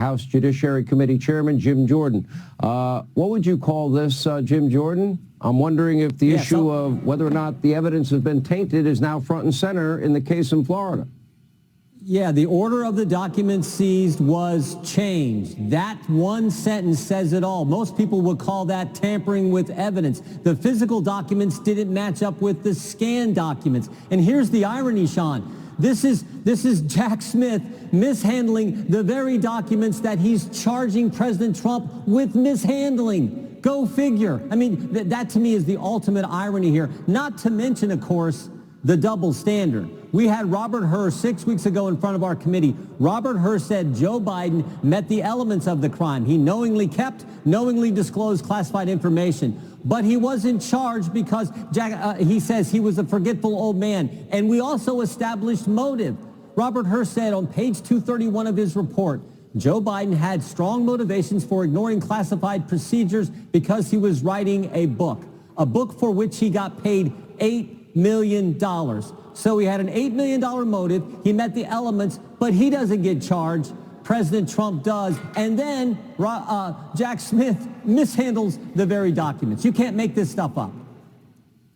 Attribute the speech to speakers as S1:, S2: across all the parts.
S1: House Judiciary Committee Chairman Jim Jordan. What would you call this, Jim Jordan? I'm wondering if the issue of whether or not the evidence has been tainted is now front and center in the case in Florida.
S2: Yeah, the order of the documents seized was changed. That one sentence says it all. Most people would call that tampering with evidence. The physical documents didn't match up with the scanned documents. And here's the irony, Sean. This is Jack Smith mishandling the very documents that he's charging President Trump with mishandling. Go figure. I mean, that to me is the ultimate irony here. Not to mention, of course, the double standard. We had Robert Hur 6 weeks ago in front of our committee. Robert Hur said Joe Biden met the elements of the crime. He knowingly kept, knowingly disclosed classified information. But he wasn't charged because he says he was a forgetful old man. And we also established motive. Robert Hur said on page 231 of his report, Joe Biden had strong motivations for ignoring classified procedures because he was writing a book for which he got paid $8 million. So he had an $8 million motive. He met the elements, but he doesn't get charged. President Trump does. And then Jack Smith mishandles the very documents. You can't make this stuff up.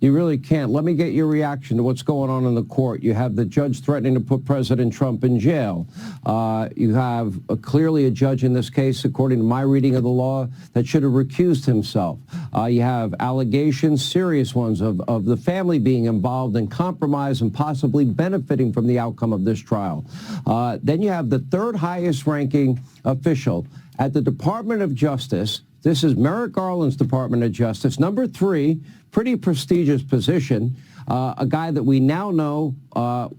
S1: You really can't. Let me get your reaction to what's going on in the court. You have the judge threatening to put President Trump in jail. You have clearly a judge in this case, according to my reading of the law, that should have recused himself. You have allegations, serious ones, of the family being involved in compromise and possibly benefiting from the outcome of this trial. Then you have the third highest ranking official at the Department of Justice. This is Merrick Garland's Department of Justice. Number 3, pretty prestigious position, a guy that we now know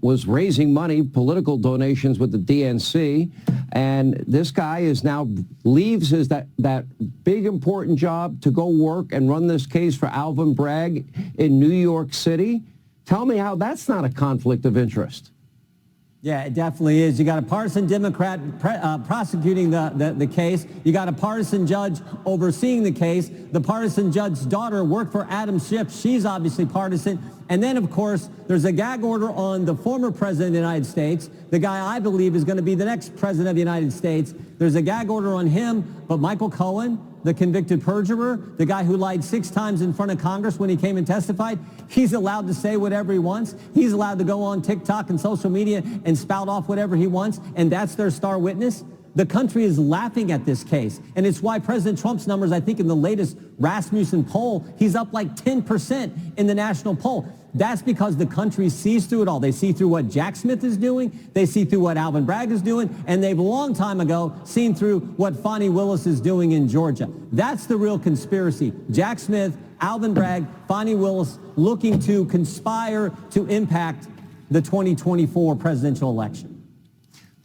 S1: was raising money, political donations with the DNC. And this guy is now leaves that big important job to go work and run this case for Alvin Bragg in New York City. Tell me how that's not a conflict of interest.
S2: Yeah, it definitely is. You got a partisan Democrat prosecuting the case. You got a partisan judge overseeing the case. The partisan judge's daughter worked for Adam Schiff. She's obviously partisan. And then, of course, there's a gag order on the former president of the United States, the guy I believe is going to be the next president of the United States. There's a gag order on him, but Michael Cohen, the convicted perjurer, the guy who lied 6 times in front of Congress when he came and testified, he's allowed to say whatever he wants. He's allowed to go on TikTok and social media and spout off whatever he wants, and that's their star witness. The country is laughing at this case, and it's why President Trump's numbers, I think in the latest Rasmussen poll, he's up like 10% in the national poll. That's because the country sees through it all. They see through what Jack Smith is doing, they see through what Alvin Bragg is doing, and they've a long time ago seen through what Fani Willis is doing in Georgia. That's the real conspiracy. Jack Smith, Alvin Bragg, Fani Willis looking to conspire to impact the 2024 presidential election.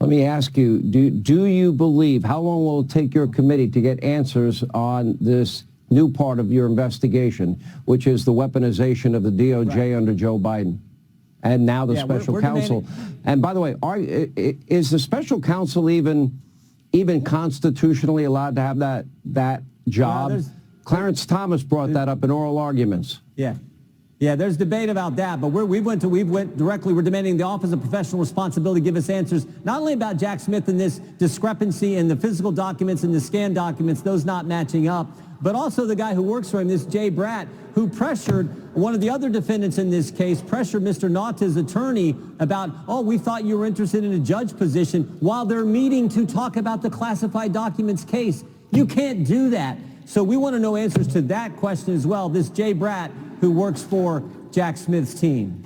S1: Let me ask you, do you believe, how long will it take your committee to get answers on this new part of your investigation, which is the weaponization of the DOJ under Joe Biden, and now the special counsel? And by the way, is the special counsel even constitutionally allowed to have that job? Clarence Thomas brought that up in oral arguments.
S2: Yeah, there's debate about that, but we went directly. We're demanding the Office of Professional Responsibility give us answers, not only about Jack Smith and this discrepancy in the physical documents and the scanned documents, those not matching up, but also the guy who works for him, this Jay Bratt, who pressured one of the other defendants in this case, pressured Mr. Naughta's attorney about, oh, we thought you were interested in a judge position, while they're meeting to talk about the classified documents case. You can't do that. So we want to know answers to that question as well, this Jay Bratt who works for Jack Smith's team.